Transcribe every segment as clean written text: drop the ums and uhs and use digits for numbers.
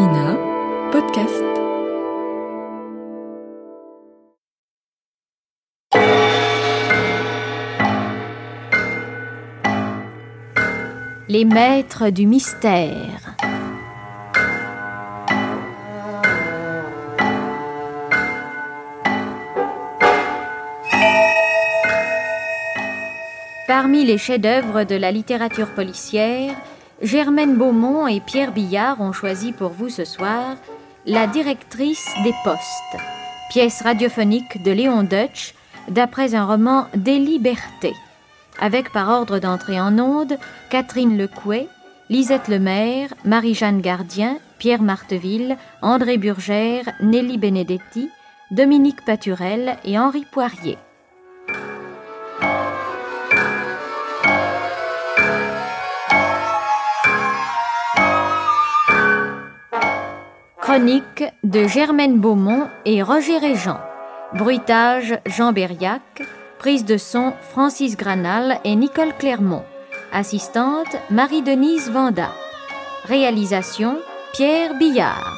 Ina, podcast. Les maîtres du mystère. Parmi les chefs-d'œuvre de la littérature policière, Germaine Beaumont et Pierre Billard ont choisi pour vous ce soir La directrice des postes, pièce radiophonique de Léon Deutsch, d'après un roman d'Élie Berthet, avec par ordre d'entrée en ondes Catherine Lecouet, Lisette Lemaire, Marie-Jeanne Gardien, Pierre Marteville, André Burgère, Nelly Benedetti, Dominique Paturel et Henri Poirier. Chronique de Germaine Beaumont et Roger Régent. Bruitage Jean Berriac. Prise de son Francis Granal et Nicole Clermont. Assistante Marie-Denise Vanda. Réalisation Pierre Billard.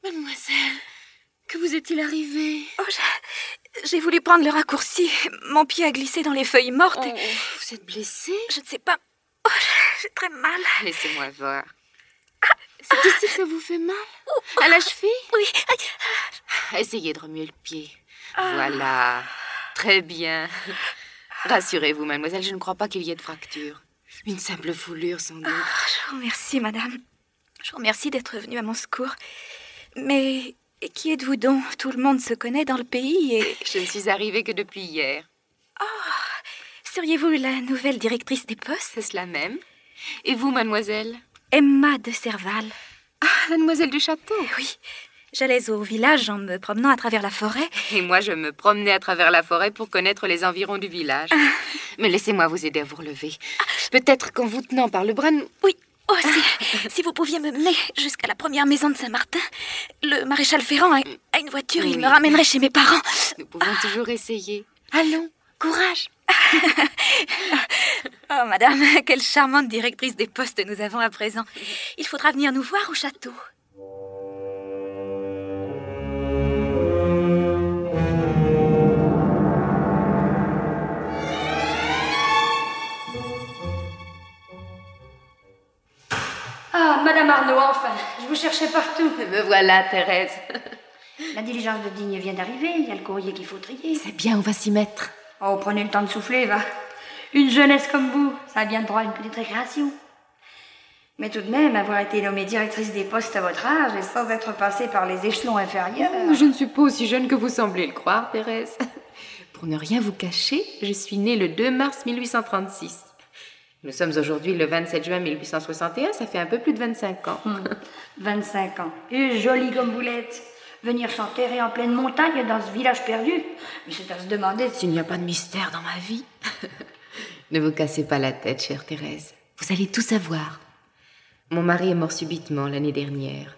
Mademoiselle, que vous est-il arrivé? J'ai voulu prendre le raccourci. Mon pied a glissé dans les feuilles mortes. Vous êtes blessée? Je ne sais pas. J'ai très mal. Laissez-moi voir. C'est ici que ça vous fait mal? À la cheville? Oui. Essayez de remuer le pied. Voilà. Très bien. Rassurez-vous, mademoiselle, je ne crois pas qu'il y ait de fracture. Une simple foulure, sans doute. Je vous remercie, madame. Je vous remercie d'être venue à mon secours. Mais qui êtes-vous donc? Tout le monde se connaît dans le pays et... Je ne suis arrivée que depuis hier. Seriez-vous la nouvelle directrice des postes? C'est cela même. Et vous, mademoiselle? Emma de Serval. La demoiselle du château? Oui. J'allais au village en me promenant à travers la forêt. Et moi, je me promenais à travers la forêt pour connaître les environs du village. Mais laissez-moi vous aider à vous relever. Peut-être qu'en vous tenant par le bras... Oui. Si vous pouviez me mener jusqu'à la première maison de Saint-Martin, le maréchal Ferrand a une voiture, il me ramènerait chez mes parents. Nous pouvons toujours essayer. Allons, courage. Oh, madame, quelle charmante directrice des postes nous avons à présent. Il faudra venir nous voir au château. Madame Arnaud, enfin, je vous cherchais partout. Me voilà, Thérèse. La diligence de Digne vient d'arriver, il y a le courrier qu'il faut trier. C'est bien, on va s'y mettre. Oh, prenez le temps de souffler, va. Une jeunesse comme vous, ça a bien le droit à une petite récréation. Mais tout de même, avoir été nommée directrice des postes à votre âge et sans être passée par les échelons inférieurs... Je ne suis pas aussi jeune que vous semblez le croire, Thérèse. Pour ne rien vous cacher, je suis née le 2 mars 1836. Nous sommes aujourd'hui le 27 juin 1861, ça fait un peu plus de 25 ans. 25 ans. Et jolie comme vous l'êtes. Venir s'enterrer en pleine montagne dans ce village perdu. Mais c'est à se demander s'il n'y a pas de mystère dans ma vie. Ne vous cassez pas la tête, chère Thérèse. Vous allez tout savoir. Mon mari est mort subitement l'année dernière,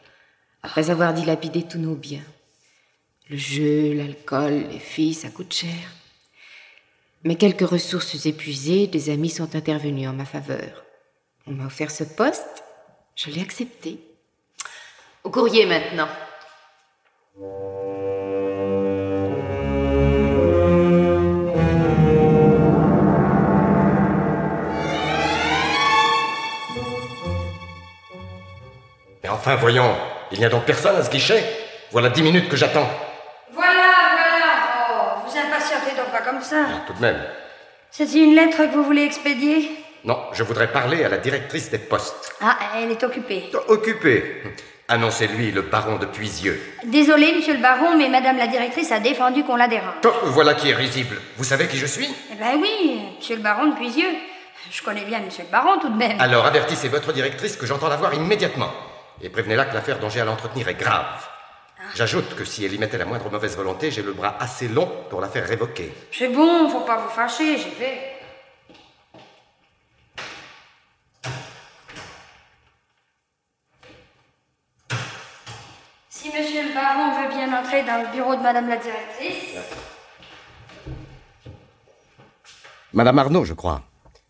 après avoir dilapidé tous nos biens. Le jeu, l'alcool, les filles, ça coûte cher. Mais quelques ressources épuisées, des amis sont intervenus en ma faveur. On m'a offert ce poste, je l'ai accepté. Au courrier maintenant. Mais enfin, voyons, il n'y a donc personne à ce guichet? Voilà 10 minutes que j'attends. Voilà. Oh, vous impatientez donc pas comme ça. Tout de même. C'est une lettre que vous voulez expédier? Non, je voudrais parler à la directrice des postes. Elle est occupée. Occupée? Annoncez-lui le baron de Puisieux. Désolé, monsieur le baron, mais madame la directrice a défendu qu'on la dérange. Voilà qui est risible. Vous savez qui je suis? Eh ben oui, monsieur le baron de Puisieux. Je connais bien monsieur le baron tout de même. Alors avertissez votre directrice que j'entends la voir immédiatement. Et prévenez-la que l'affaire dont j'ai à l'entretenir est grave. J'ajoute que si elle y mettait la moindre mauvaise volonté, j'ai le bras assez long pour la faire révoquer. C'est bon, faut pas vous fâcher, j'y vais. entrer dans le bureau de madame la directrice. Madame Arnaud, je crois.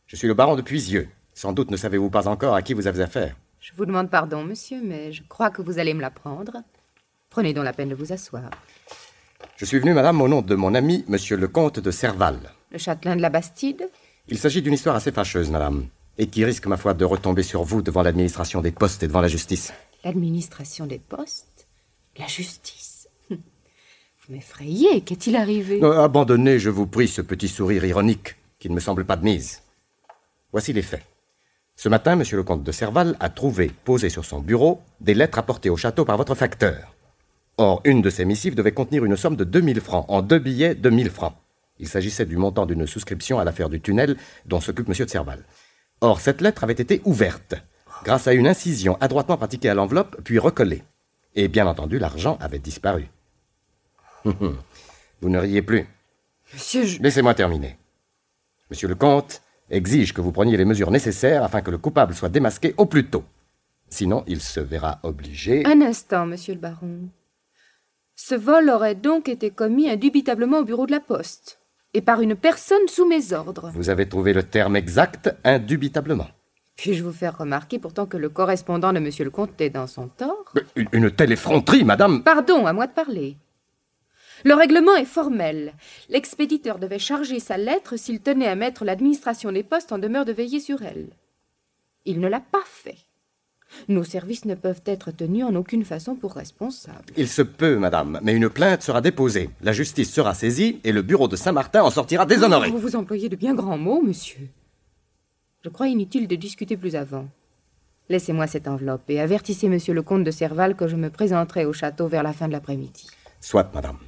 Je suis le baron de Puisieux. Sans doute ne savez-vous pas encore à qui vous avez affaire. Je vous demande pardon, monsieur, mais je crois que vous allez me l'apprendre. Prenez donc la peine de vous asseoir. Je suis venu, madame, au nom de mon ami, monsieur le comte de Serval. Le châtelain de la Bastide? Il s'agit d'une histoire assez fâcheuse, madame, et qui risque, ma foi, de retomber sur vous devant l'administration des postes et devant la justice. L'administration des postes? La justice? Vous m'effrayez, qu'est-il arrivé? Abandonnez, je vous prie, ce petit sourire ironique, qui ne me semble pas de mise. Voici les faits. Ce matin, monsieur le comte de Serval a trouvé, posées sur son bureau, des lettres apportées au château par votre facteur. Or, une de ces missives devait contenir une somme de 2000 francs, en 2 billets de 1000 francs. Il s'agissait du montant d'une souscription à l'affaire du tunnel dont s'occupe monsieur de Serval. Or, cette lettre avait été ouverte, grâce à une incision adroitement pratiquée à l'enveloppe, puis recollée. Et bien entendu, l'argent avait disparu. Vous ne riez plus. Monsieur, Laissez-moi terminer. Monsieur le comte exige que vous preniez les mesures nécessaires afin que le coupable soit démasqué au plus tôt. Sinon, il se verra obligé... Un instant, monsieur le baron. Ce vol aurait donc été commis indubitablement au bureau de la poste, et par une personne sous mes ordres. Vous avez trouvé le terme exact, indubitablement. Puis-je vous faire remarquer pourtant que le correspondant de monsieur le comte est dans son tort? Une telle effronterie, madame... Pardon, à moi de parler. Le règlement est formel. L'expéditeur devait charger sa lettre s'il tenait à mettre l'administration des postes en demeure de veiller sur elle. Il ne l'a pas fait. Nos services ne peuvent être tenus en aucune façon pour responsables. Il se peut, madame, mais une plainte sera déposée. La justice sera saisie et le bureau de Saint-Martin en sortira déshonoré. Vous vous employez de bien grands mots, monsieur. Je crois inutile de discuter plus avant. Laissez-moi cette enveloppe et avertissez monsieur le comte de Serval que je me présenterai au château vers la fin de l'après-midi. Soit, madame.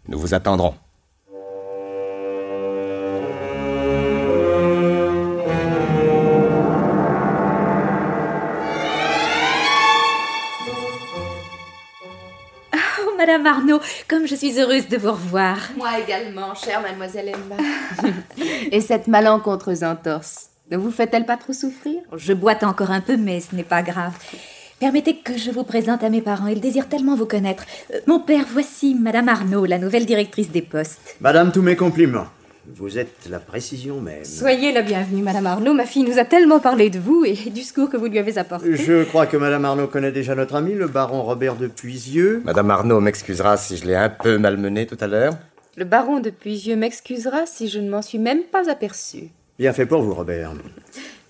Nous vous attendrons. Oh, Madame Arnaud, comme je suis heureuse de vous revoir. Moi également, chère mademoiselle Emma. Et cette malencontreuse entorse, ne vous fait-elle pas trop souffrir? Je boite encore un peu, mais ce n'est pas grave. Permettez que je vous présente à mes parents. Ils désirent tellement vous connaître. Mon père, voici Madame Arnaud, la nouvelle directrice des postes. Madame, tous mes compliments. Vous êtes la précision même. Soyez la bienvenue, Madame Arnaud. Ma fille nous a tellement parlé de vous et du secours que vous lui avez apporté. Je crois que Madame Arnaud connaît déjà notre ami, le baron Robert de Puisieux. Madame Arnaud m'excusera si je l'ai un peu malmené tout à l'heure. Le baron de Puisieux m'excusera si je ne m'en suis même pas aperçue. Bien fait pour vous, Robert.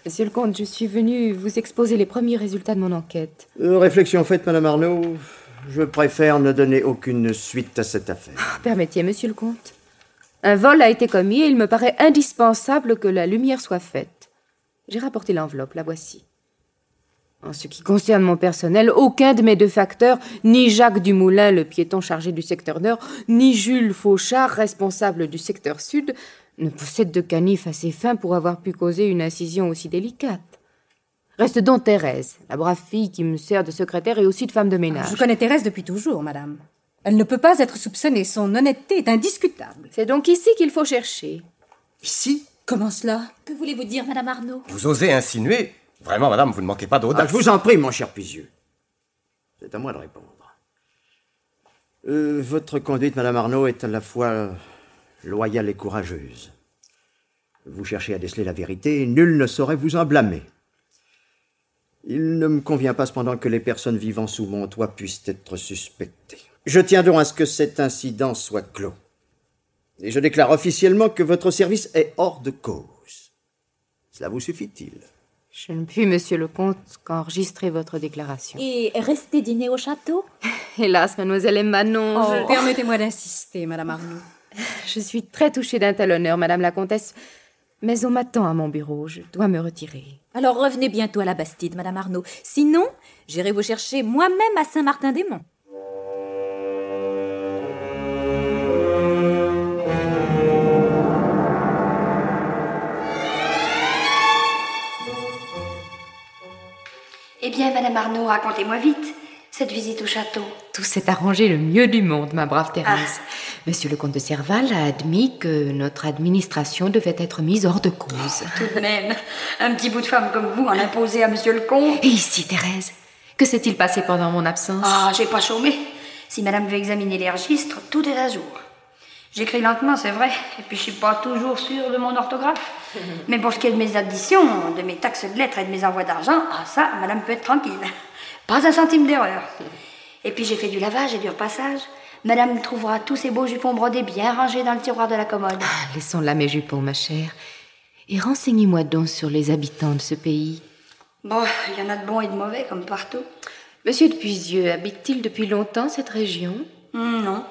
Monsieur le comte, je suis venue vous exposer les premiers résultats de mon enquête. Réflexion faite, Madame Arnaud. Je préfère ne donner aucune suite à cette affaire. Permettez, monsieur le comte. Un vol a été commis et il me paraît indispensable que la lumière soit faite. J'ai rapporté l'enveloppe, la voici. En ce qui concerne mon personnel, aucun de mes deux facteurs, ni Jacques Dumoulin, le piéton chargé du secteur nord, ni Jules Fauchard, responsable du secteur sud, ne possède de canif assez fin pour avoir pu causer une incision aussi délicate. Reste donc Thérèse, la brave fille qui me sert de secrétaire et aussi de femme de ménage. Je connais Thérèse depuis toujours, madame. Elle ne peut pas être soupçonnée. Son honnêteté est indiscutable. C'est donc ici qu'il faut chercher. Ici? Comment cela? Que voulez-vous dire, Madame Arnaud? Vous osez insinuer? Vraiment, madame, vous ne manquez pas d'audace. Je vous en prie, mon cher Puisieux. C'est à moi de répondre. Votre conduite, Madame Arnaud, est à la fois loyale et courageuse. Vous cherchez à déceler la vérité et nul ne saurait vous en blâmer. Il ne me convient pas cependant que les personnes vivant sous mon toit puissent être suspectées. Je tiens donc à ce que cet incident soit clos. Et je déclare officiellement que votre service est hors de cause. Cela vous suffit-il? Je ne puis, monsieur le comte, qu'enregistrer votre déclaration. Et rester dîner au château? Hélas, mademoiselle Emma, non. Permettez-moi d'insister, Madame Arnaud. Je suis très touchée d'un tel honneur, madame la comtesse. Mais on m'attend à mon bureau, je dois me retirer. Alors revenez bientôt à la Bastide, Madame Arnaud. Sinon, j'irai vous chercher moi-même à Saint-Martin-des-Monts. Eh bien, Madame Arnaud, racontez-moi vite cette visite au château. Tout s'est arrangé le mieux du monde, ma brave Thérèse. Monsieur le comte de Serval a admis que notre administration devait être mise hors de cause. Tout de même, un petit bout de femme comme vous en imposer à monsieur le comte. Et ici, Thérèse, que s'est-il passé pendant mon absence? Ah, j'ai pas chômé. Si madame veut examiner les registres, tout est à jour. J'écris lentement, c'est vrai, et puis je suis pas toujours sûre de mon orthographe. Mais pour ce qui est de mes additions, de mes taxes de lettres et de mes envois d'argent, ça, madame peut être tranquille. Pas un centime d'erreur. Et puis j'ai fait du lavage et du repassage. Madame trouvera tous ces beaux jupons brodés bien rangés dans le tiroir de la commode. Laissons là mes jupons, ma chère. Et renseignez-moi donc sur les habitants de ce pays. Bon, il y en a de bons et de mauvais, comme partout. Monsieur de Puisieux habite-t-il depuis longtemps cette région? Non,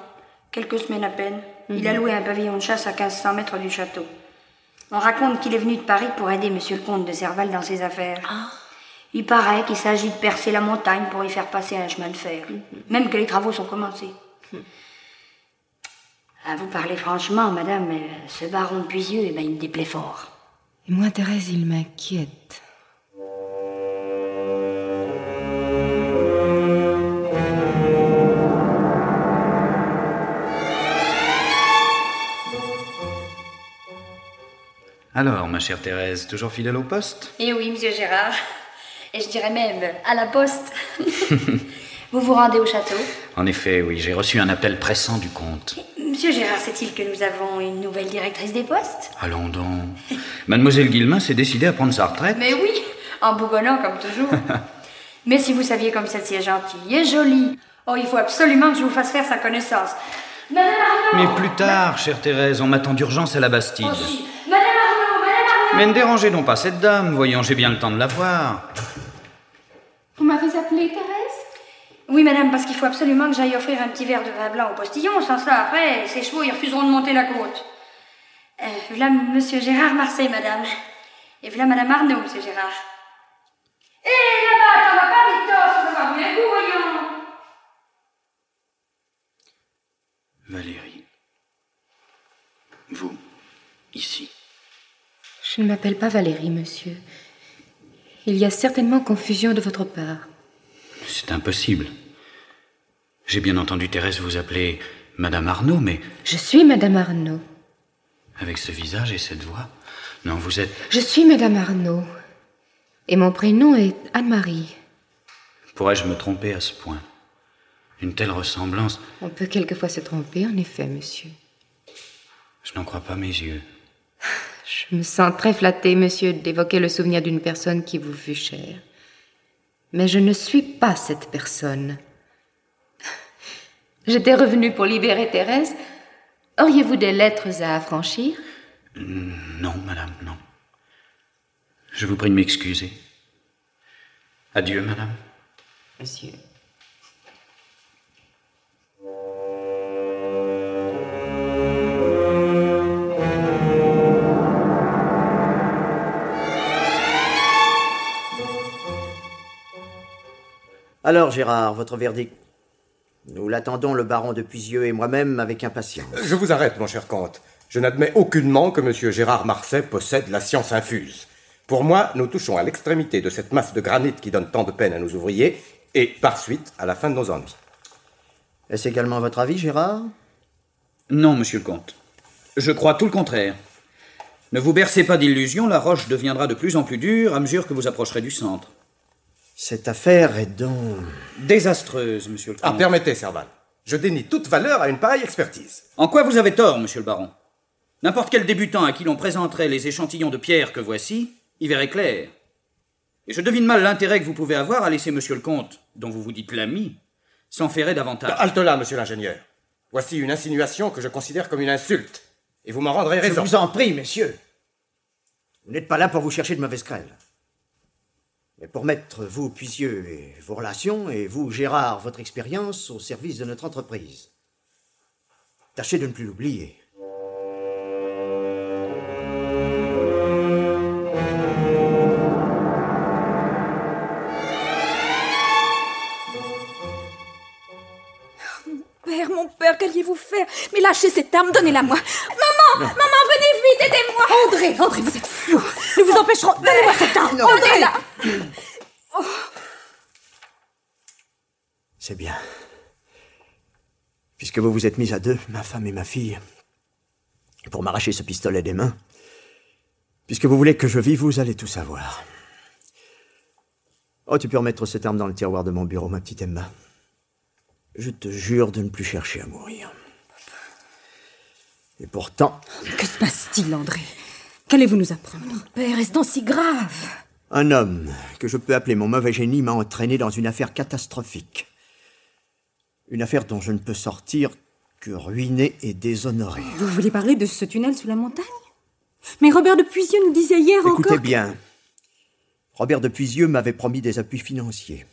quelques semaines à peine. Il a loué un pavillon de chasse à 1500 mètres du château. On raconte qu'il est venu de Paris pour aider monsieur le comte de Serval dans ses affaires. Il paraît qu'il s'agit de percer la montagne pour y faire passer un chemin de fer. Même que les travaux sont commencés. À vous parler franchement, madame, ce baron de Puisieux, il me déplaît fort. Et moi, Thérèse, il m'inquiète. Alors, ma chère Thérèse, toujours fidèle au poste? Eh oui, monsieur Gérard. Et je dirais même à la poste. Vous vous rendez au château? En effet, oui, j'ai reçu un appel pressant du comte. Monsieur Gérard, sait-il que nous avons une nouvelle directrice des postes? Allons donc. Mademoiselle Guillemin s'est décidée à prendre sa retraite? Mais oui, en bougonnant comme toujours. Mais si vous saviez comme celle-ci est gentille et jolie. Oh, il faut absolument que je vous fasse faire sa connaissance. Madame Arnaud! Mais plus tard, chère Thérèse, on m'attend d'urgence à la Bastide. Aussi. Madame Arnaud! Madame Arnaud! Mais ne dérangez donc pas cette dame, voyons, j'ai bien le temps de la voir. Vous m'avez appelée Thérèse? Oui, madame, parce qu'il faut absolument que j'aille offrir un petit verre de vin blanc au postillon. Sans ça, après, ces chevaux, ils refuseront de monter la côte. Voilà monsieur Gérard Marseille, madame. Et voilà madame Arnaud, monsieur Gérard. Hé, là-bas, t'en vas pas, Victor, ça va pas bien, voyons. Valérie. Vous, ici. Je ne m'appelle pas Valérie, monsieur. Il y a certainement confusion de votre part. C'est impossible. J'ai bien entendu Thérèse vous appeler Madame Arnaud, mais... Je suis Madame Arnaud. Avec ce visage et cette voix? Non, vous êtes... Je suis Madame Arnaud. Et mon prénom est Anne-Marie. Pourrais-je me tromper à ce point? Une telle ressemblance... On peut quelquefois se tromper, en effet, monsieur. Je n'en crois pas mes yeux. Je me sens très flattée, monsieur, d'évoquer le souvenir d'une personne qui vous fut chère. Mais je ne suis pas cette personne. J'étais revenue pour libérer Thérèse. Auriez-vous des lettres à affranchir? Non, madame, non. Je vous prie de m'excuser. Adieu, madame. Monsieur. Alors, Gérard, votre verdict? Nous l'attendons, le baron de Puisieux et moi-même, avec impatience. Je vous arrête, mon cher comte. Je n'admets aucunement que M. Gérard Marseille possède la science infuse. Pour moi, nous touchons à l'extrémité de cette masse de granit qui donne tant de peine à nos ouvriers, et par suite, à la fin de nos ennuis. Est-ce également votre avis, Gérard? Non, monsieur le comte. Je crois tout le contraire. Ne vous bercez pas d'illusions, la roche deviendra de plus en plus dure à mesure que vous approcherez du centre. Cette affaire est donc... Désastreuse, monsieur le comte. Ah, permettez, Serval. Je dénie toute valeur à une pareille expertise. En quoi vous avez tort, monsieur le baron? N'importe quel débutant à qui l'on présenterait les échantillons de pierre que voici, y verrait clair. Et je devine mal l'intérêt que vous pouvez avoir à laisser monsieur le comte, dont vous vous dites l'ami, s'en ferrer davantage. Halte là, monsieur l'ingénieur. Voici une insinuation que je considère comme une insulte. Et vous m'en rendrez raison. Je vous en prie, messieurs. Vous n'êtes pas là pour vous chercher de mauvaises querelles. Mais pour mettre vous, Puisieux, et vos relations, et vous, Gérard, votre expérience, au service de notre entreprise. Tâchez de ne plus l'oublier. Mon père, qu'alliez-vous faire? Mais lâchez cette arme, donnez-la moi. Maman, maman, venez vite, aidez-moi. André, vous êtes fou. Nous vous empêcherons. Donnez-moi cette arme. André, là. Oh. C'est bien. Puisque vous vous êtes mis à deux, ma femme et ma fille, pour m'arracher ce pistolet des mains, puisque vous voulez que je vive, vous allez tout savoir. Oh, tu peux remettre cette arme dans le tiroir de mon bureau, ma petite Emma. Je te jure de ne plus chercher à mourir. Et pourtant... Que se passe-t-il, André? Qu'allez-vous nous apprendre? Mon père, est-ce donc si grave? Un homme que je peux appeler mon mauvais génie m'a entraîné dans une affaire catastrophique. Une affaire dont je ne peux sortir que ruiné et déshonoré. Vous voulez parler de ce tunnel sous la montagne? Mais Robert de Puisieux nous disait hier encore... Écoutez bien. Robert de Puisieux m'avait promis des appuis financiers.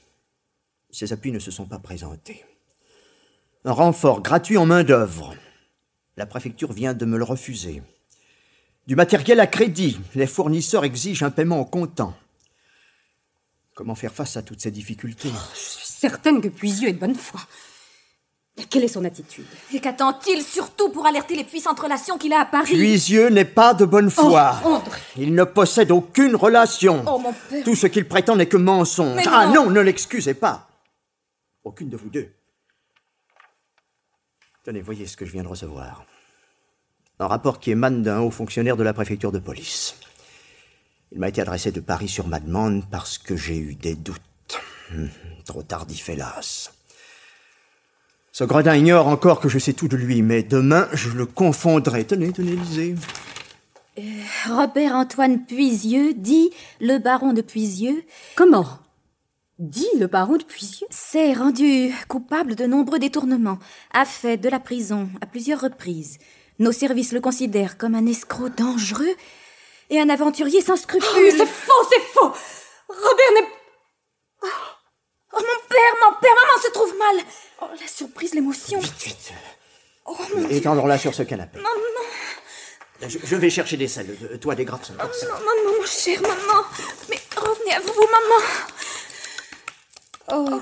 Ces appuis ne se sont pas présentés. Un renfort gratuit en main-d'œuvre. La préfecture vient de me le refuser. Du matériel à crédit. Les fournisseurs exigent un paiement au comptant. Comment faire face à toutes ces difficultés? Je suis certaine que Puisieux est de bonne foi. Mais quelle est son attitude? Et qu'attend-il surtout pour alerter les puissantes relations qu'il a à Paris? Puisieux n'est pas de bonne foi. Oh, André! Il ne possède aucune relation. Oh, mon père! Tout ce qu'il prétend n'est que mensonge. Mais Ah non. non, ne l'excusez pas. Aucune de vous deux. Tenez, voyez ce que je viens de recevoir. Un rapport qui émane d'un haut fonctionnaire de la préfecture de police. Il m'a été adressé de Paris sur ma demande parce que j'ai eu des doutes. Trop tardif, hélas. Ce gredin ignore encore que je sais tout de lui, mais demain, je le confondrai. Tenez, lisez. Robert-Antoine Puisieux, dit le baron de Puisieux, Comment? Dit le baron de Puisieux? s'est rendu coupable de nombreux détournements, a fait de la prison à plusieurs reprises. Nos services le considèrent comme un escroc dangereux et un aventurier sans scrupules. Oh, mais c'est faux! Robert n'est... Oh, mon père, maman se trouve mal. Oh, la surprise, l'émotion. Vite. Oh, mon Dieu. Étendre-la sur ce canapé. Maman. Je vais chercher des selles. Toi, des grappes sont comme ça. Maman, mon cher maman. Mais revenez à vous, maman. Oh,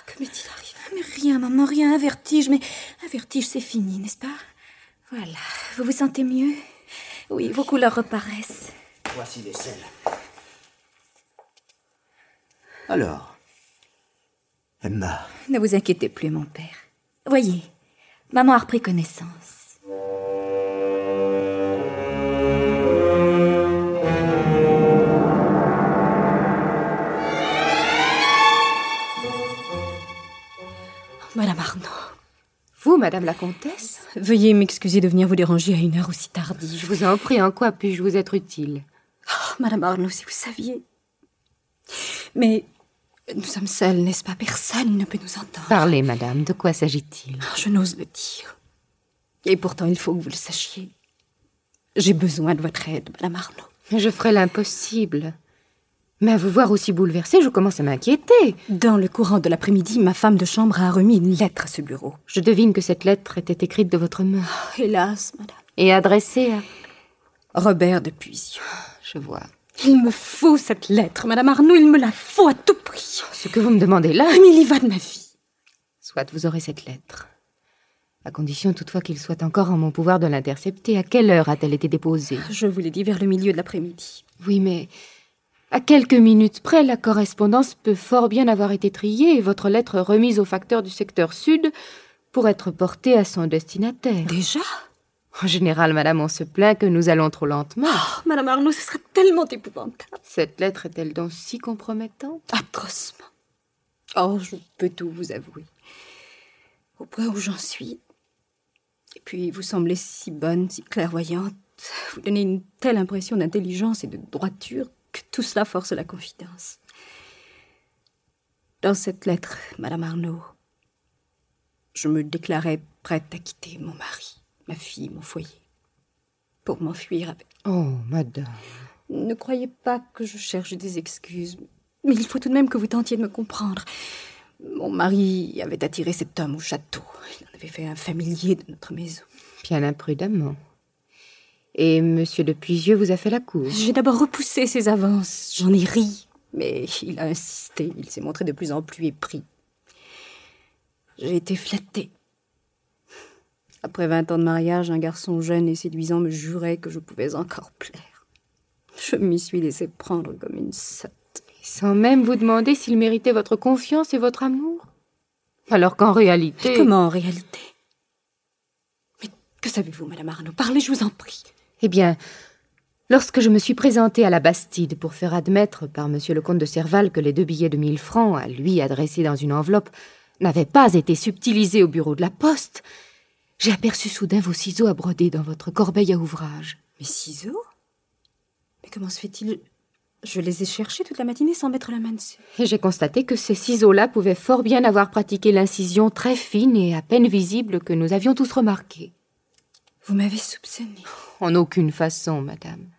que m'est-il arrivé? Mais rien, maman, rien. Un vertige, mais un vertige, c'est fini, n'est-ce pas? Voilà. Vous vous sentez mieux? Oui, vos couleurs reparaissent. Voici les selles. Alors, Emma. Ne vous inquiétez plus, mon père. Voyez, maman a repris connaissance. Madame Arnaud, Vous, madame la comtesse? veuillez m'excuser de venir vous déranger à une heure aussi tardive. Je vous en prie, en quoi puis-je vous être utile? Oh, Madame Arnaud, si vous saviez... Mais nous sommes seuls, n'est-ce pas? Personne ne peut nous entendre. Parlez, madame, de quoi s'agit-il? Je n'ose le dire. Et pourtant, il faut que vous le sachiez. J'ai besoin de votre aide, Madame Arnaud. Je ferai l'impossible. Mais à vous voir aussi bouleversée, je commence à m'inquiéter. Dans le courant de l'après-midi, ma femme de chambre a remis une lettre à ce bureau. Je devine que cette lettre était écrite de votre main. Hélas, Madame. Et adressée à... Robert de Puisieux. Je vois. Il me faut cette lettre, Madame Arnaud, il me la faut à tout prix. Ce que vous me demandez là... Mais il y va de ma vie. Soit vous aurez cette lettre. À condition toutefois qu'il soit encore en mon pouvoir de l'intercepter. À quelle heure a-t-elle été déposée? Je vous l'ai dit, vers le milieu de l'après-midi. Oui, mais... à quelques minutes près, la correspondance peut fort bien avoir été triée et votre lettre remise au facteur du secteur sud pour être portée à son destinataire. Déjà? En général, madame, on se plaint que nous allons trop lentement. Oh, Madame Arnaud, ce serait tellement épouvantable. Cette lettre est-elle donc si compromettante? Atrocement. Oh, je peux tout vous avouer. Au point où j'en suis. Et puis, vous semblez si bonne, si clairvoyante. Vous donnez une telle impression d'intelligence et de droiture que tout cela force la confidence. Dans cette lettre, Madame Arnaud, je me déclarais prête à quitter mon mari, ma fille, mon foyer, pour m'enfuir avec... Oh, madame... Ne croyez pas que je cherche des excuses, mais il faut tout de même que vous tentiez de me comprendre. Mon mari avait attiré cet homme au château. Il en avait fait un familier de notre maison. Bien imprudemment. Et monsieur de Puisieux vous a fait la cour? J'ai d'abord repoussé ses avances. J'en ai ri, mais il a insisté. Il s'est montré de plus en plus épris. J'ai été flattée. Après 20 ans de mariage, un garçon jeune et séduisant me jurait que je pouvais encore plaire. Je m'y suis laissée prendre comme une sotte. Sans même vous demander s'il méritait votre confiance et votre amour? Alors qu'en réalité... Mais comment en réalité? Mais que savez-vous, Madame Arnaud? Parlez, je vous en prie. Eh bien, lorsque je me suis présentée à la Bastide pour faire admettre par monsieur le comte de Serval que les 2 billets de 1000 francs, à lui adressés dans une enveloppe, n'avait pas été subtilisé au bureau de la poste, j'ai aperçu soudain vos ciseaux à broder dans votre corbeille à ouvrage. Mes ciseaux? Mais comment se fait-il? Je les ai cherchés toute la matinée sans mettre la main dessus. Et j'ai constaté que ces ciseaux-là pouvaient fort bien avoir pratiqué l'incision très fine et à peine visible que nous avions tous remarquée. Vous m'avez soupçonné. En aucune façon, madame.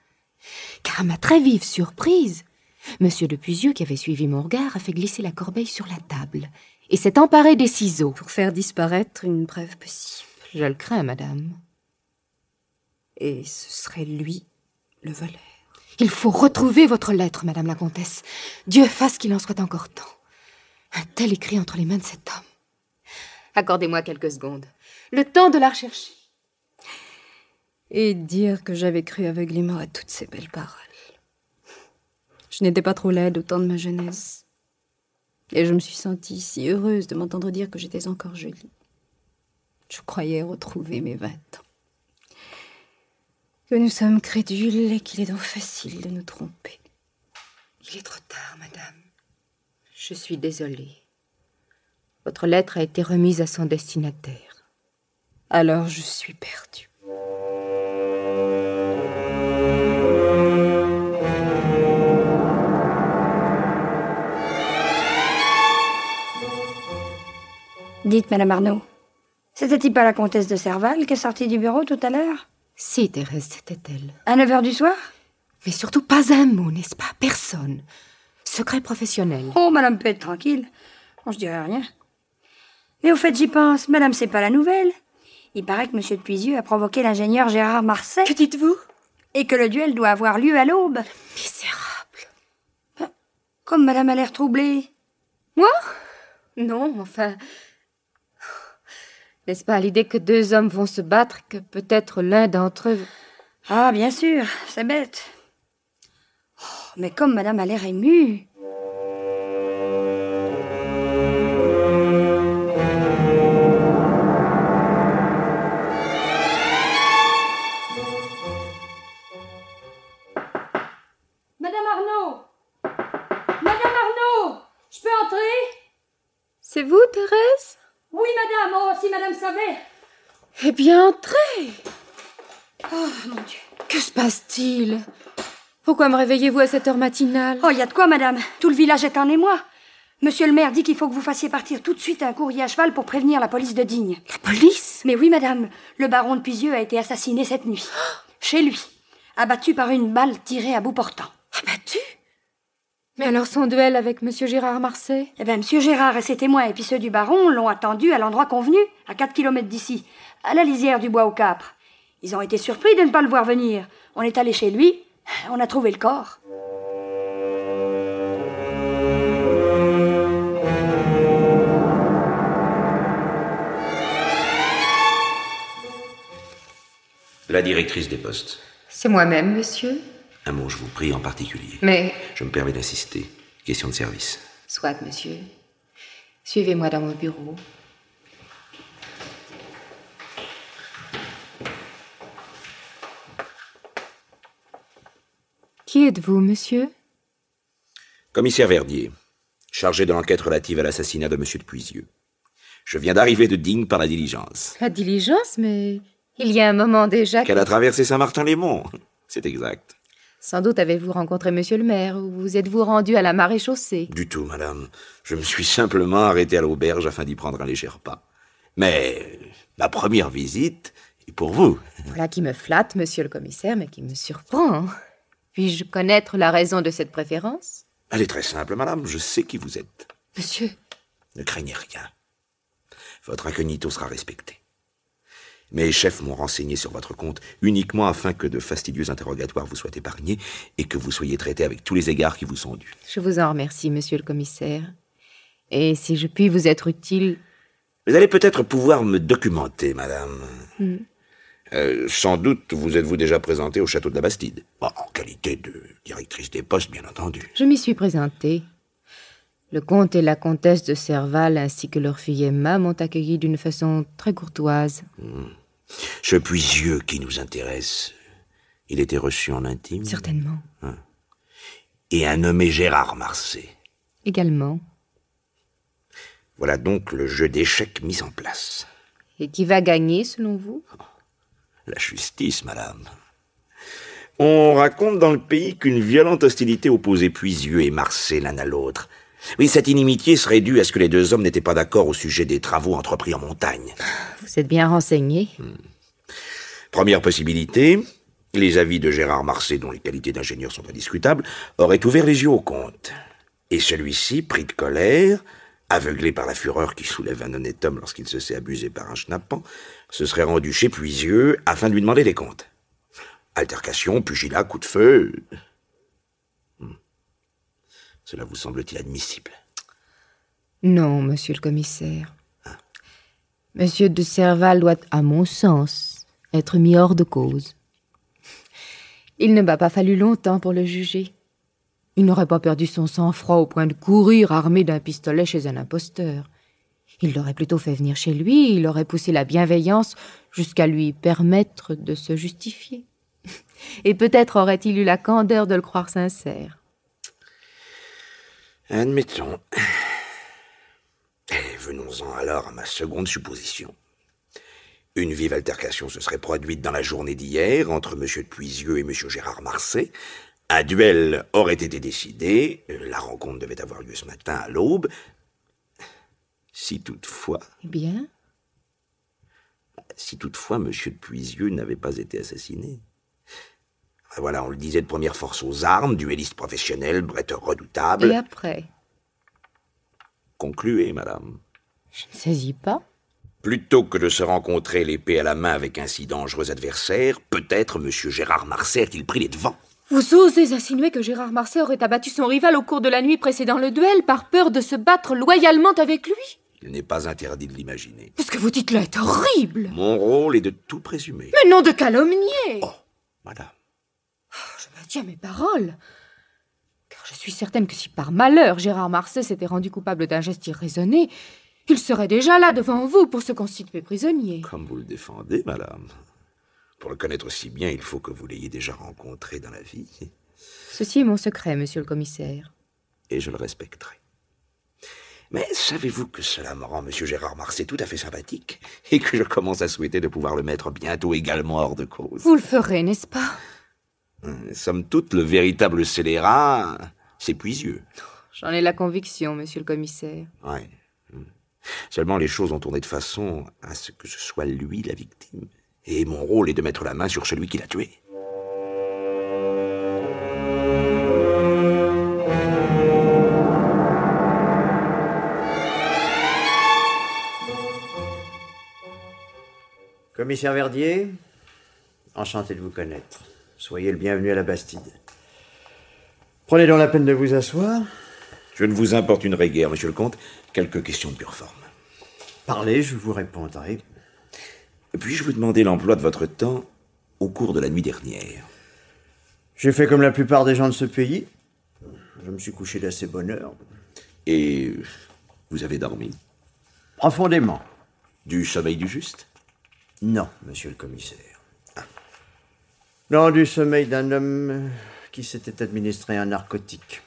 Car à ma très vive surprise, Monsieur de Puisieux, qui avait suivi mon regard, a fait glisser la corbeille sur la table et s'est emparé des ciseaux. Pour faire disparaître une preuve possible. Je le crains, madame. Et ce serait lui, le voleur. Il faut retrouver votre lettre, madame la comtesse. Dieu fasse qu'il en soit encore temps. Un tel écrit entre les mains de cet homme. Accordez-moi quelques secondes. Le temps de la rechercher. Et dire que j'avais cru aveuglément à toutes ces belles paroles. Je n'étais pas trop laide au temps de ma jeunesse. Et je me suis sentie si heureuse de m'entendre dire que j'étais encore jolie. Je croyais retrouver mes 20 ans. Que nous sommes crédules et qu'il est donc facile de nous tromper. Il est trop tard, madame. Je suis désolée. Votre lettre a été remise à son destinataire. Alors je suis perdue. Dites, Madame Arnaud, c'était-il pas la comtesse de Serval qui est sortie du bureau tout à l'heure? Si, Thérèse, c'était elle. À 9h du soir? Mais surtout pas un mot, n'est-ce pas? Personne. Secret professionnel. Oh, Madame peut être tranquille. Bon, je dirais rien. Mais au fait, j'y pense. Madame, c'est pas la nouvelle. Il paraît que Monsieur de Puisieux a provoqué l'ingénieur Gérard Marsay. Que dites-vous? Et que le duel doit avoir lieu à l'aube. Misérable. Comme Madame a l'air troublée. Moi? Non, enfin... N'est-ce pas à l'idée que deux hommes vont se battre, que peut-être l'un d'entre eux... Ah, bien sûr, c'est bête. Oh, mais comme Madame a l'air émue... Madame Arnaud! Madame Arnaud! Je peux entrer? C'est vous, Thérèse? Oui, madame. Oh, si madame savait. Eh bien, entrez. Oh, mon Dieu. Que se passe-t-il? Pourquoi me réveillez-vous à cette heure matinale? Oh, il y a de quoi, madame. Tout le village est en émoi. Monsieur le maire dit qu'il faut que vous fassiez partir tout de suite un courrier à cheval pour prévenir la police de Digne. La police? Mais oui, madame. Le baron de Puisieux a été assassiné cette nuit. Chez lui. Abattu par une balle tirée à bout portant. Abattu? Mais alors son duel avec Monsieur Gérard Marsay? Eh bien, Monsieur Gérard et ses témoins et puis ceux du baron l'ont attendu à l'endroit convenu, à 4 kilomètres d'ici, à la lisière du bois aux Capres. Ils ont été surpris de ne pas le voir venir. On est allé chez lui, on a trouvé le corps. La directrice des postes. C'est moi-même, monsieur. Un mot, je vous prie, en particulier. Mais... Je me permets d'insister. Question de service. Soit, monsieur. Suivez-moi dans mon bureau. Qui êtes-vous, monsieur? Commissaire Verdier, chargé de l'enquête relative à l'assassinat de Monsieur de Puisieux. Je viens d'arriver de Digne par la diligence. La diligence, mais... Il y a un moment déjà Qu'elle a traversé Saint-Martin-les-Monts. C'est exact. Sans doute avez-vous rencontré monsieur le maire, ou vous êtes-vous rendu à la maréchaussée? Du tout, madame. Je me suis simplement arrêté à l'auberge afin d'y prendre un léger repas. Mais ma première visite est pour vous. Voilà qui me flatte, monsieur le commissaire, mais qui me surprend. Puis-je connaître la raison de cette préférence? Elle est très simple, madame. Je sais qui vous êtes. Monsieur... Ne craignez rien. Votre incognito sera respecté. Mes chefs m'ont renseigné sur votre compte uniquement afin que de fastidieux interrogatoires vous soient épargnés et que vous soyez traité avec tous les égards qui vous sont dus. Je vous en remercie, monsieur le commissaire. Et si je puis vous être utile... Vous allez peut-être pouvoir me documenter, madame. Sans doute vous êtes-vous déjà présentée au château de la Bastide. Bon, en qualité de directrice des postes, bien entendu. Je m'y suis présentée. Le comte et la comtesse de Serval ainsi que leur fille Emma m'ont accueilli d'une façon très courtoise. Ce Puisieux qui nous intéresse, il était reçu en intime? Certainement. Et un nommé Gérard Marsay? Également. Voilà donc le jeu d'échecs mis en place. Et qui va gagner, selon vous? La justice, madame. On raconte dans le pays qu'une violente hostilité opposait Puisieux et Marsay l'un à l'autre. Oui, cette inimitié serait due à ce que les deux hommes n'étaient pas d'accord au sujet des travaux entrepris en montagne. Vous êtes bien renseigné. Première possibilité, les avis de Gérard Marsay, dont les qualités d'ingénieur sont indiscutables, auraient ouvert les yeux au comte. Et celui-ci, pris de colère, aveuglé par la fureur qui soulève un honnête homme lorsqu'il se sait abusé par un schnappant, se serait rendu chez Puisieux afin de lui demander des comptes. Altercation, pugilat, coup de feu. Cela vous semble-t-il admissible? Non, monsieur le commissaire. Monsieur de Serval doit, à mon sens, être mis hors de cause. Il ne m'a pas fallu longtemps pour le juger. Il n'aurait pas perdu son sang-froid au point de courir armé d'un pistolet chez un imposteur. Il l'aurait plutôt fait venir chez lui, il aurait poussé la bienveillance jusqu'à lui permettre de se justifier. Et peut-être aurait-il eu la candeur de le croire sincère. Admettons. Et venons-en alors à ma seconde supposition. Une vive altercation se serait produite dans la journée d'hier entre M. de Puisieux et M. Gérard Marsay. Un duel aurait été décidé. La rencontre devait avoir lieu ce matin à l'aube. Si toutefois... Eh bien? Si toutefois M. de Puisieux n'avait pas été assassiné. Voilà, on le disait de première force aux armes, duelliste professionnel, bretteur redoutable. Et après? Concluez, madame. Je ne saisis pas. Plutôt que de se rencontrer l'épée à la main avec un si dangereux adversaire, peut-être M. Gérard Marsay a-t-il pris les devants. Vous osez insinuer que Gérard Marsay aurait abattu son rival au cours de la nuit précédant le duel par peur de se battre loyalement avec lui? Il n'est pas interdit de l'imaginer. Ce que vous dites là est horrible. Mon rôle est de tout présumer. Mais non de calomnier. Oh, madame. Je me tiens à mes paroles. Car je suis certaine que si par malheur Gérard Marsay s'était rendu coupable d'un geste irraisonné, il serait déjà là devant vous pour se constituer prisonnier. Comme vous le défendez, madame. Pour le connaître si bien, il faut que vous l'ayez déjà rencontré dans la vie. Ceci est mon secret, monsieur le commissaire. Et je le respecterai. Mais savez-vous que cela me rend monsieur Gérard Marsay tout à fait sympathique et que je commence à souhaiter de pouvoir le mettre bientôt également hors de cause. Vous le ferez, n'est-ce pas? Somme toute, le véritable scélérat, c'est Puisieux. J'en ai la conviction, monsieur le commissaire. Ouais. Seulement, les choses ont tourné de façon à ce que ce soit lui la victime. Et mon rôle est de mettre la main sur celui qui l'a tué. Commissaire Verdier, enchanté de vous connaître. Soyez le bienvenu à la Bastide. Prenez donc la peine de vous asseoir. Je ne vous importunerai guère, monsieur le comte. Quelques questions de pure forme. Parlez, je vous répondrai. Puis-je vous demander l'emploi de votre temps au cours de la nuit dernière? J'ai fait comme la plupart des gens de ce pays. Je me suis couché d'assez bonne heure. Et vous avez dormi? Profondément. Du sommeil du juste? Non, monsieur le commissaire. Non, du sommeil d'un homme qui s'était administré un narcotique.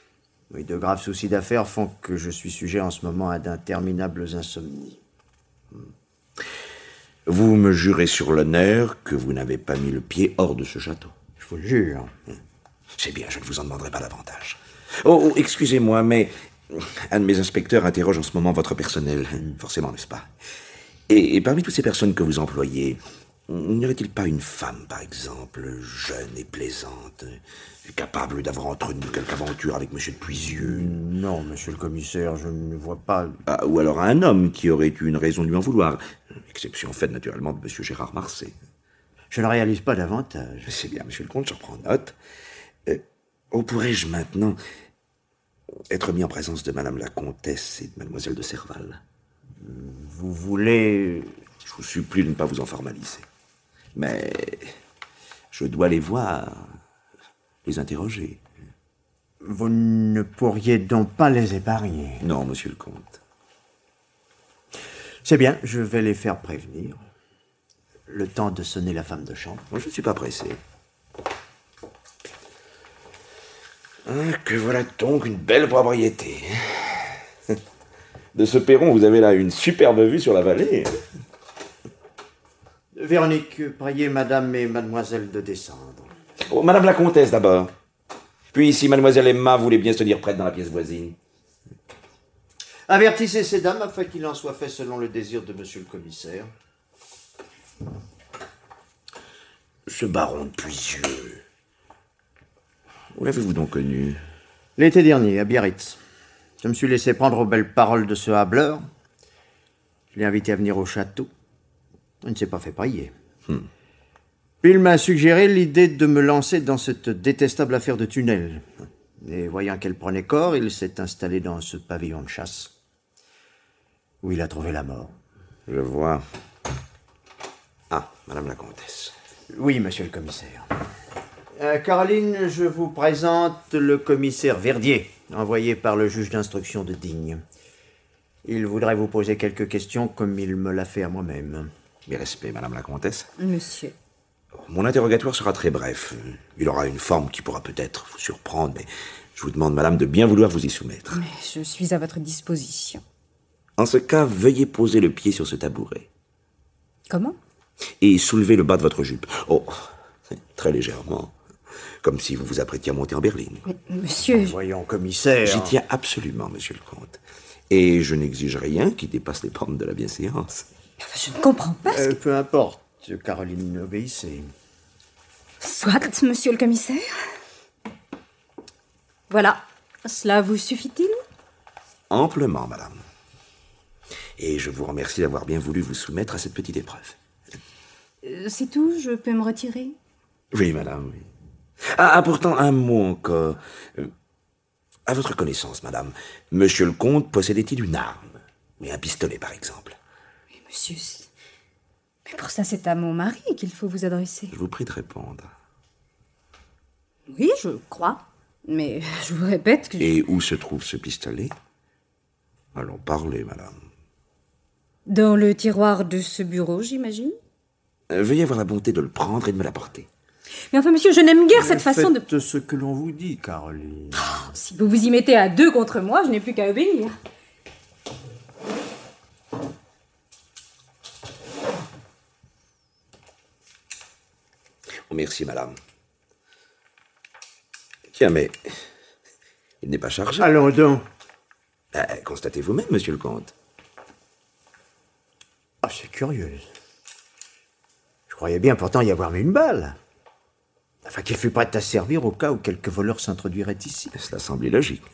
Oui, de graves soucis d'affaires font que je suis sujet en ce moment à d'interminables insomnies. Vous me jurez sur l'honneur que vous n'avez pas mis le pied hors de ce château? Je vous le jure. C'est bien, je ne vous en demanderai pas davantage. Oh, excusez-moi, mais un de mes inspecteurs interroge en ce moment votre personnel. Forcément, n'est-ce pas? Et parmi toutes ces personnes que vous employez, n'y aurait-il pas une femme, par exemple, jeune et plaisante, capable d'avoir entretenu quelque aventure avec M. de Puisieux? Non, monsieur le commissaire, je ne vois pas... Ah, ou alors un homme qui aurait eu une raison de lui en vouloir. Exception faite, naturellement, de M. Gérard Marsay. Je ne réalise pas davantage. C'est bien, monsieur le comte, j'en prends note. Pourrais-je maintenant être mis en présence de madame la comtesse et de mademoiselle de Serval? Vous voulez... Je vous supplie de ne pas vous en formaliser. Mais je dois les voir, les interroger. Vous ne pourriez donc pas les épargner? Non, monsieur le comte. C'est bien, je vais les faire prévenir. Le temps de sonner la femme de chambre. Je ne suis pas pressé. Que voilà donc une belle propriété. De ce perron, vous avez là une superbe vue sur la vallée. Véronique, priez madame et mademoiselle de descendre. Oh, madame la comtesse, d'abord. Puis, si mademoiselle Emma voulait bien se tenir prête dans la pièce voisine. Avertissez ces dames afin qu'il en soit fait selon le désir de monsieur le commissaire. Ce baron de Puisieux. Où l'avez-vous donc connu? L'été dernier, à Biarritz. Je me suis laissé prendre aux belles paroles de ce hableur. Je l'ai invité à venir au château. Il ne s'est pas fait prier. Puis il m'a suggéré l'idée de me lancer dans cette détestable affaire de tunnel. Et voyant qu'elle prenait corps, il s'est installé dans ce pavillon de chasse, où il a trouvé la mort. Je vois. Ah, madame la comtesse. Oui, monsieur le commissaire. Caroline, je vous présente le commissaire Verdier, envoyé par le juge d'instruction de Digne. Il voudrait vous poser quelques questions comme il me l'a fait à moi-même. Mes respects, madame la comtesse. Monsieur. Mon interrogatoire sera très bref. Il aura une forme qui pourra peut-être vous surprendre, mais je vous demande, madame, de bien vouloir vous y soumettre. Mais je suis à votre disposition. En ce cas, veuillez poser le pied sur ce tabouret. Comment? Et soulever le bas de votre jupe. Oh, très légèrement. Comme si vous vous apprêtiez à monter en berline. Mais, monsieur... Voyons, commissaire... J'y tiens absolument, monsieur le comte. Et je n'exige rien qui dépasse les bornes de la bienséance. Enfin, je ne comprends pas ce Peu importe, Caroline, obéissez. Soit, monsieur le commissaire. Voilà. Cela vous suffit-il? Amplement, madame. Et je vous remercie d'avoir bien voulu vous soumettre à cette petite épreuve. C'est tout? Je peux me retirer? Oui, madame, oui. Ah, pourtant, un mot encore. À votre connaissance, madame, monsieur le comte possédait-il une arme? Oui, un pistolet, par exemple. Mais monsieur... Mais pour ça, c'est à mon mari qu'il faut vous adresser. Je vous prie de répondre. Oui, je crois. Mais je vous répète que... Et où se trouve ce pistolet? Allons parler, madame. Dans le tiroir de ce bureau, j'imagine? Veuillez avoir la bonté de le prendre et de me l'apporter. Mais enfin, monsieur, je n'aime guère cette façon de... Faites ce que l'on vous dit, Caroline. Oh, si vous vous y mettez à deux contre moi, je n'ai plus qu'à obéir. Oh, merci, madame. Tiens, mais... il n'est pas chargé. Allons donc. Constatez vous-même, monsieur le comte. Ah, c'est curieux. Je croyais bien pourtant y avoir mis une balle. Afin qu'il fût prêt à servir au cas où quelques voleurs s'introduiraient ici. Cela semblait logique.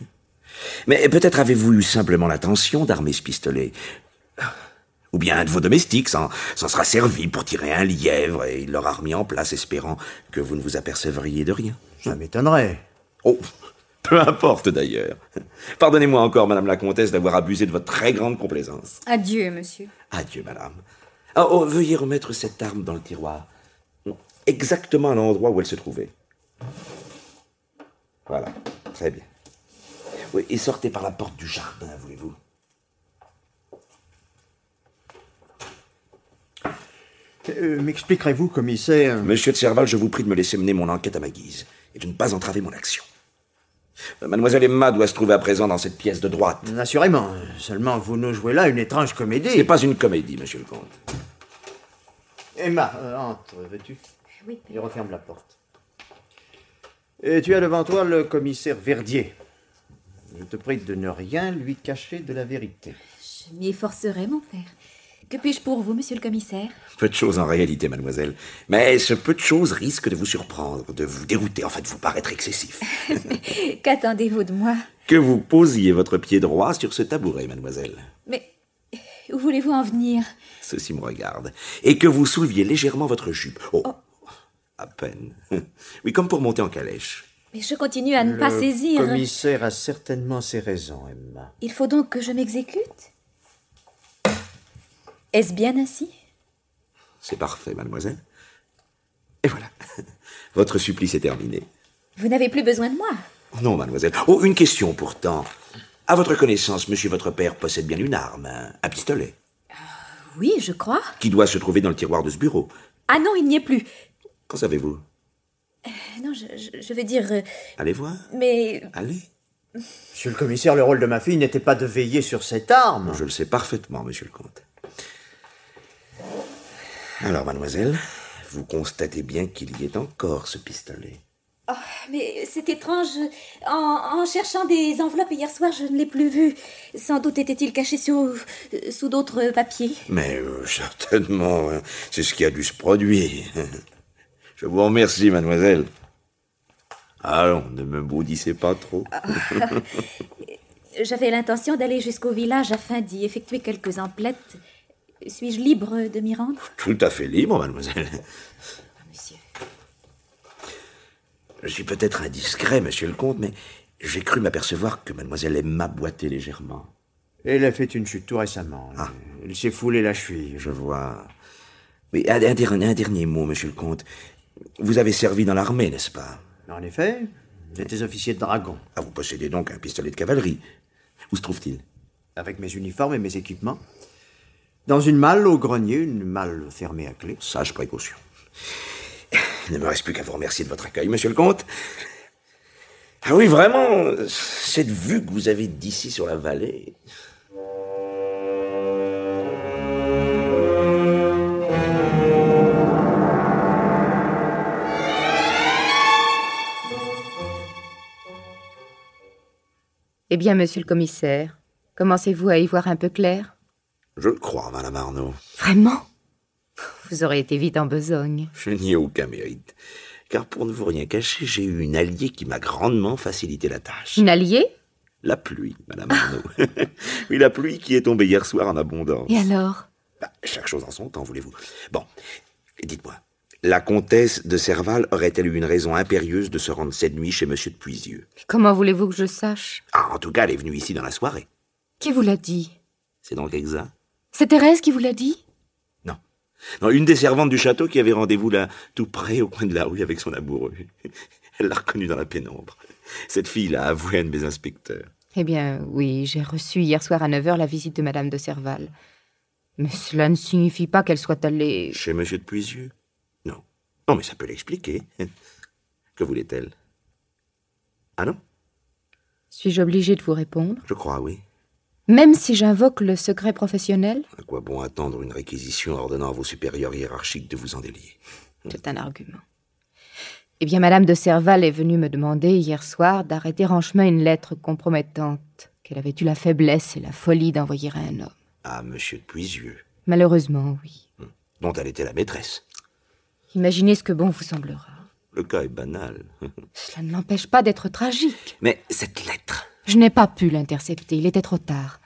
Mais peut-être avez-vous eu simplement l'intention d'armer ce pistolet. Ou bien un de vos domestiques s'en sera servi pour tirer un lièvre et il l'aura remis en place, espérant que vous ne vous apercevriez de rien. Ça m'étonnerait. Oh, peu importe d'ailleurs. Pardonnez-moi encore, madame la comtesse, d'avoir abusé de votre très grande complaisance. Adieu, monsieur. Adieu, madame. Oh, veuillez remettre cette arme dans le tiroir. Exactement à l'endroit où elle se trouvait. Voilà, très bien. Oui, et sortez par la porte du jardin, voulez-vous? M'expliquerez-vous, commissaire? Monsieur de Serval, je vous prie de me laisser mener mon enquête à ma guise et de ne pas entraver mon action. Mademoiselle Emma doit se trouver à présent dans cette pièce de droite. Assurément. Seulement, vous nous jouez là une étrange comédie. Ce n'est pas une comédie, monsieur le comte. Emma, entre, veux-tu? Oui. Et referme la porte. Et tu as devant toi le commissaire Verdier. Je te prie de ne rien lui cacher de la vérité. Je m'y efforcerai, mon père. Que puis-je pour vous, monsieur le commissaire? Peu de choses en réalité, mademoiselle. Mais ce peu de choses risque de vous surprendre, de vous dérouter, enfin de vous paraître excessif. Qu'attendez-vous de moi? Que vous posiez votre pied droit sur ce tabouret, mademoiselle. Mais où voulez-vous en venir? Ceci me regarde. Et que vous souleviez légèrement votre jupe. Oh, à peine. Oui, comme pour monter en calèche. Mais je continue à ne pas saisir. Le commissaire a certainement ses raisons, Emma. Il faut donc que je m'exécute? Est-ce bien ainsi? C'est parfait, mademoiselle. Et voilà. Votre supplice est terminé. Vous n'avez plus besoin de moi? Non, mademoiselle. Oh, une question pourtant. À votre connaissance, monsieur votre père possède bien une arme, un pistolet. Oui, je crois. Qui doit se trouver dans le tiroir de ce bureau. Ah non, il n'y est plus. Qu'en savez-vous? Non, je veux dire... Allez voir. Mais... Allez. Monsieur le commissaire, le rôle de ma fille n'était pas de veiller sur cette arme. Je le sais parfaitement, monsieur le comte. Alors, mademoiselle, vous constatez bien qu'il y ait encore ce pistolet. Oh, mais c'est étrange. En cherchant des enveloppes hier soir, je ne l'ai plus vu. Sans doute était-il caché sous d'autres papiers. Mais certainement, c'est ce qui a dû se produire. Je vous remercie, mademoiselle. Allons, ne me maudissez pas trop. J'avais l'intention d'aller jusqu'au village afin d'y effectuer quelques emplettes. Suis-je libre de m'y rendre? Tout à fait libre, mademoiselle. Monsieur. Je suis peut-être indiscret, monsieur le comte, mais j'ai cru m'apercevoir que mademoiselle Emma boitait légèrement. Elle a fait une chute tout récemment. Elle s'est foulée la cheville. Je vois. Mais un dernier mot, monsieur le comte. Vous avez servi dans l'armée, n'est-ce pas? En effet, j'étais officier de dragon. Ah, vous possédez donc un pistolet de cavalerie. Où se trouve-t-il? Avec mes uniformes et mes équipements. Dans une malle au grenier, une malle fermée à clé. Sage précaution. Il ne me reste plus qu'à vous remercier de votre accueil, monsieur le comte. Ah oui, vraiment, cette vue que vous avez d'ici sur la vallée... Eh bien, monsieur le commissaire, commencez-vous à y voir un peu clair? Je le crois, madame Arnaud. Vraiment? Vous aurez été vite en besogne. Je n'y ai aucun mérite. Car pour ne vous rien cacher, j'ai eu une alliée qui m'a grandement facilité la tâche. Une alliée? La pluie, madame Arnaud. Oui, la pluie qui est tombée hier soir en abondance. Et alors? Chaque chose en son temps, voulez-vous. Bon, dites-moi, la comtesse de Serval aurait-elle eu une raison impérieuse de se rendre cette nuit chez monsieur de Puisieux? Comment voulez-vous que je sache? Ah, en tout cas, elle est venue ici dans la soirée. Qui vous l'a dit? C'est donc exact? C'est Thérèse qui vous l'a dit? Non, une des servantes du château qui avait rendez-vous là, tout près, au coin de la rue, avec son amoureux. Elle l'a reconnu dans la pénombre. Cette fille l'a avoué à un de mes inspecteurs. Eh bien, oui, j'ai reçu hier soir à 9h la visite de madame de Serval. Mais cela ne signifie pas qu'elle soit allée... Chez monsieur de Puisieux? Non. Non, mais ça peut l'expliquer. Que voulait-elle? Ah non? Suis-je obligée de vous répondre? Je crois, oui. Même si j'invoque le secret professionnel? À quoi bon attendre une réquisition ordonnant à vos supérieurs hiérarchiques de vous en délier? C'est un argument. Eh bien, madame de Serval est venue me demander hier soir d'arrêter en chemin une lettre compromettante qu'elle avait eu la faiblesse et la folie d'envoyer à un homme. À monsieur de Puisieux? Malheureusement, oui. Dont elle était la maîtresse. Imaginez ce que bon vous semblera. Le cas est banal. Cela ne l'empêche pas d'être tragique. Mais cette lettre... Je n'ai pas pu l'intercepter, il était trop tard.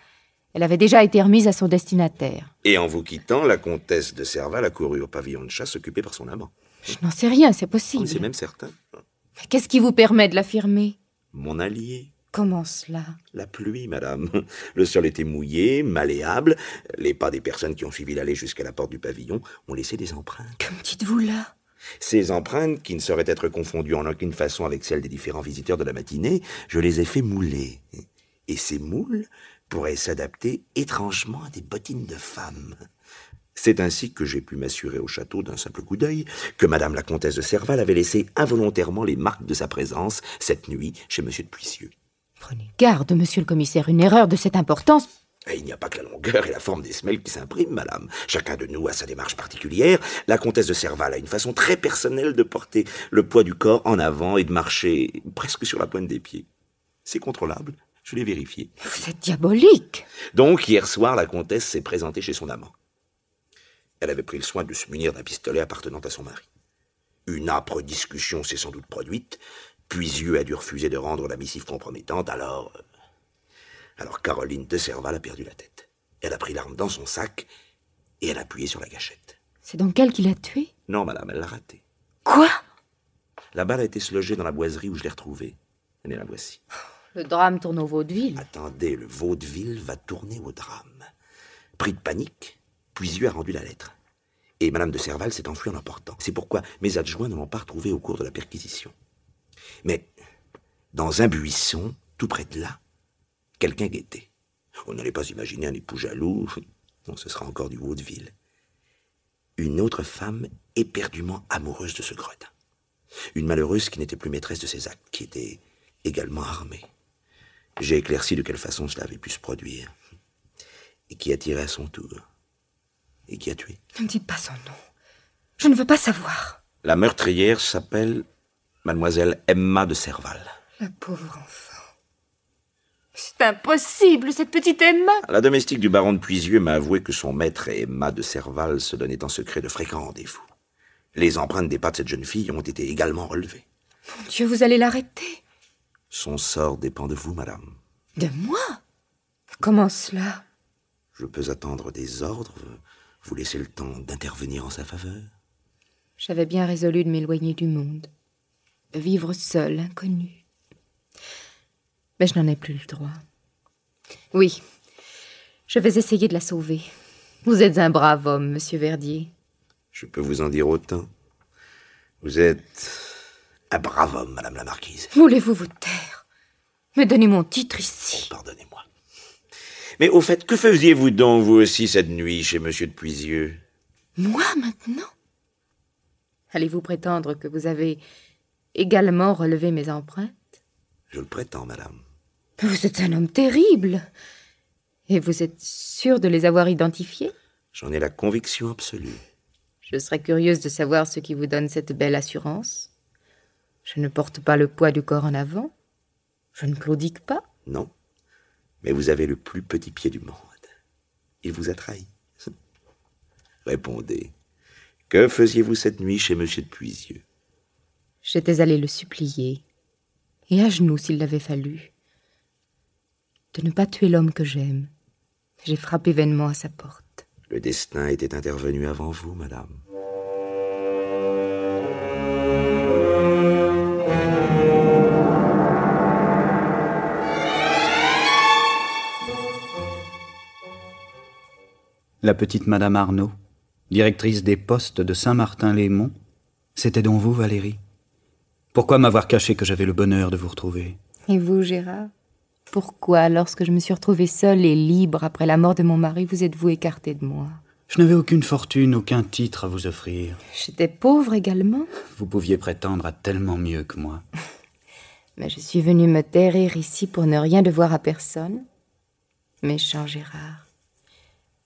Elle avait déjà été remise à son destinataire. Et en vous quittant, la comtesse de Serval a couru au pavillon de chasse occupé par son amant. Je n'en sais rien, c'est possible. C'est même certain. Mais qu'est-ce qui vous permet de l'affirmer? Mon allié. Comment cela? La pluie, madame. Le sol était mouillé, malléable. Les pas des personnes qui ont suivi l'allée jusqu'à la porte du pavillon ont laissé des empreintes. Que me dites-vous là? Ces empreintes, qui ne sauraient être confondues en aucune façon avec celles des différents visiteurs de la matinée, je les ai fait mouler. Et ces moules pourraient s'adapter étrangement à des bottines de femmes. C'est ainsi que j'ai pu m'assurer au château d'un simple coup d'œil que madame la comtesse de Serval avait laissé involontairement les marques de sa présence cette nuit chez monsieur de Puisieux. Prenez garde, monsieur le commissaire, une erreur de cette importance... Et il n'y a pas que la longueur et la forme des semelles qui s'impriment, madame. Chacun de nous a sa démarche particulière. La comtesse de Serval a une façon très personnelle de porter le poids du corps en avant et de marcher presque sur la pointe des pieds. C'est contrôlable, je l'ai vérifié. Vous êtes diabolique. Donc, hier soir, la comtesse s'est présentée chez son amant. Elle avait pris le soin de se munir d'un pistolet appartenant à son mari. Une âpre discussion s'est sans doute produite. Puisieux a dû refuser de rendre la missive compromettante, alors Caroline de Serval a perdu la tête. Elle a pris l'arme dans son sac et elle a appuyé sur la gâchette. C'est donc elle qui l'a tué? Non, madame, elle l'a raté. Quoi? La balle a été se loger dans la boiserie où je l'ai retrouvée. Et la voici. Le drame tourne au vaudeville. Attendez, le vaudeville va tourner au drame. Pris de panique, Puisieux a rendu la lettre. Et madame de Serval s'est enfuie en l'emportant. C'est pourquoi mes adjoints ne l'ont pas retrouvée au cours de la perquisition. Mais, dans un buisson, tout près de là, quelqu'un guettait. On n'allait pas imaginer un époux jaloux. Non, ce sera encore du vaudeville. Une autre femme éperdument amoureuse de ce gredin. Une malheureuse qui n'était plus maîtresse de ses actes, qui était également armée. J'ai éclairci de quelle façon cela avait pu se produire. Et qui a tiré à son tour. Et qui a tué. Ne me dites pas son nom. Je ne veux pas savoir. La meurtrière s'appelle Mademoiselle Emma de Serval. La pauvre enfant. C'est impossible, cette petite Emma. La domestique du baron de Puisieux m'a avoué que son maître et Emma de Serval se donnaient en secret de fréquents rendez-vous. Les empreintes des pas de cette jeune fille ont été également relevées. Mon Dieu, vous allez l'arrêter. Son sort dépend de vous, madame. De moi? Comment cela? Je peux attendre des ordres, vous laisser le temps d'intervenir en sa faveur. J'avais bien résolu de m'éloigner du monde, de vivre seule, inconnue. Mais je n'en ai plus le droit. Oui, je vais essayer de la sauver. Vous êtes un brave homme, monsieur Verdier. Je peux vous en dire autant. Vous êtes un brave homme, madame la marquise. Voulez-vous vous taire? Me donnez mon titre ici. Pardonnez-moi. Mais au fait, que faisiez-vous donc, vous aussi, cette nuit, chez monsieur de Puisieux? Moi, maintenant? Allez-vous prétendre que vous avez également relevé mes empreintes? Je le prétends, madame. Vous êtes un homme terrible. Et vous êtes sûr de les avoir identifiés? J'en ai la conviction absolue. Je serais curieuse de savoir ce qui vous donne cette belle assurance. Je ne porte pas le poids du corps en avant. Je ne claudique pas. Non, mais vous avez le plus petit pied du monde. Il vous a trahi. Répondez. Que faisiez-vous cette nuit chez monsieur de Puisieux? J'étais allée le supplier, et à genoux s'il l'avait fallu, de ne pas tuer l'homme que j'aime. J'ai frappé vainement à sa porte. Le destin était intervenu avant vous, madame. La petite Madame Arnaud, directrice des postes de Saint-Martin-les-Monts, c'était donc vous, Valérie? Pourquoi m'avoir caché que j'avais le bonheur de vous retrouver? Et vous, Gérard? Pourquoi, lorsque je me suis retrouvée seule et libre après la mort de mon mari, vous êtes-vous écarté de moi? Je n'avais aucune fortune, aucun titre à vous offrir. J'étais pauvre également. Vous pouviez prétendre à tellement mieux que moi. Mais je suis venue me terrer ici pour ne rien devoir à personne. Méchant Gérard,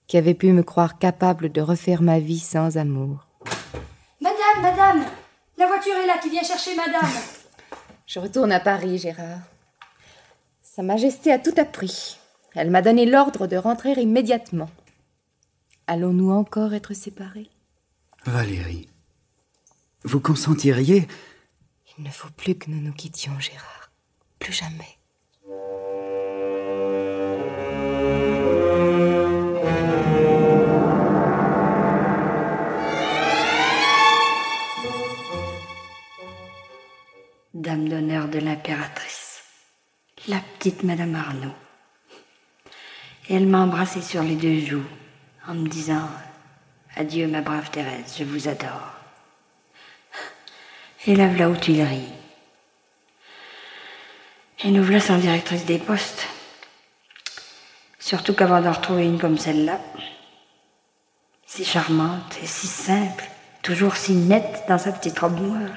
qui avait pu me croire capable de refaire ma vie sans amour. Madame, la voiture est là qui vient chercher madame. Je retourne à Paris, Gérard. Sa Majesté a tout appris. Elle m'a donné l'ordre de rentrer immédiatement. Allons-nous encore être séparés? Valérie, vous consentiriez? Il ne faut plus que nous nous quittions, Gérard. Plus jamais. Dame d'honneur de l'impératrice, la petite Madame Arnaud. Et elle m'a embrassé sur les deux joues en me disant « Adieu ma brave Thérèse, je vous adore ». Et la voilà aux Tuileries. Et nous voilà sans directrice des postes. Surtout qu'avant d'en retrouver une comme celle-là, si charmante et si simple, toujours si nette dans sa petite robe noire.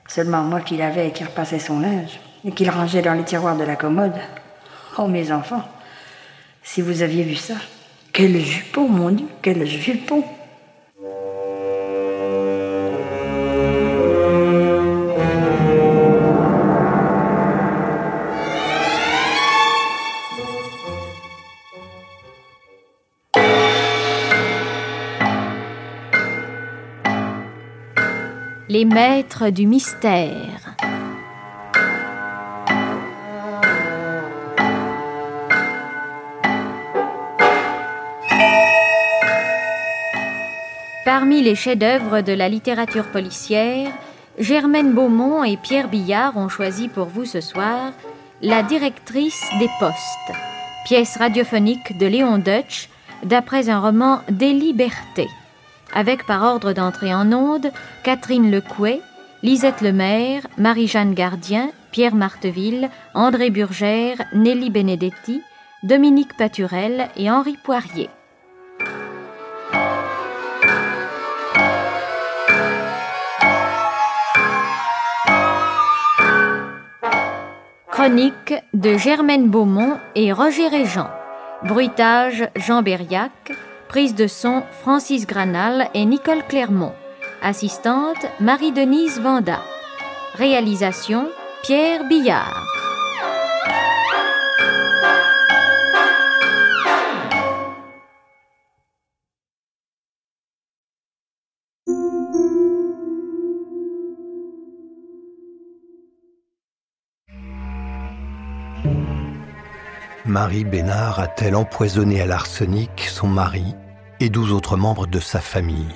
Seulement moi qui l'avais et qui repassait son linge, et qui le rangeait dans les tiroirs de la commode. Oh, mes enfants, si vous aviez vu ça, quel jupon, mon Dieu, quel jupon! Les maîtres du mystère. Parmi les chefs-d'œuvre de la littérature policière, Germaine Beaumont et Pierre Billard ont choisi pour vous ce soir La directrice des postes, pièce radiophonique de Léon Deutsch, d'après un roman des Libertés, avec par ordre d'entrée en ondes Catherine Lecouet, Lisette Lemaire, Marie-Jeanne Gardien, Pierre Marteville, André Burgère, Nelly Benedetti, Dominique Paturel et Henri Poirier. Chronique de Germaine Beaumont et Roger Régent. Bruitage Jean Berriac. Prise de son Francis Granal et Nicole Clermont. Assistante Marie-Denise Vanda. Réalisation Pierre Billard. Marie Bénard a-t-elle empoisonné à l'arsenic son mari et 12 autres membres de sa famille?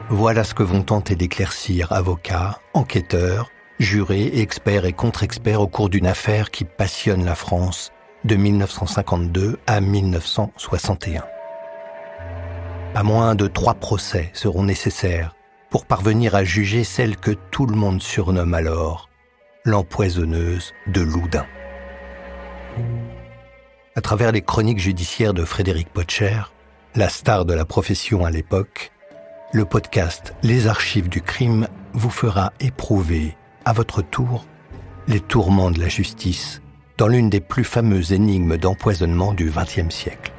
Voilà ce que vont tenter d'éclaircir avocats, enquêteurs, jurés, experts et contre-experts au cours d'une affaire qui passionne la France de 1952 à 1961. Pas moins de 3 procès seront nécessaires pour parvenir à juger celle que tout le monde surnomme alors l'empoisonneuse de Loudun. À travers les chroniques judiciaires de Frédéric Potcher, la star de la profession à l'époque, le podcast Les Archives du crime vous fera éprouver, à votre tour, les tourments de la justice dans l'une des plus fameuses énigmes d'empoisonnement du XXe siècle.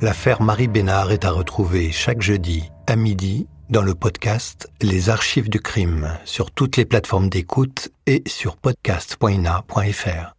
L'affaire Marie Bénard est à retrouver chaque jeudi à midi dans le podcast Les Archives du crime sur toutes les plateformes d'écoute et sur podcast.ina.fr.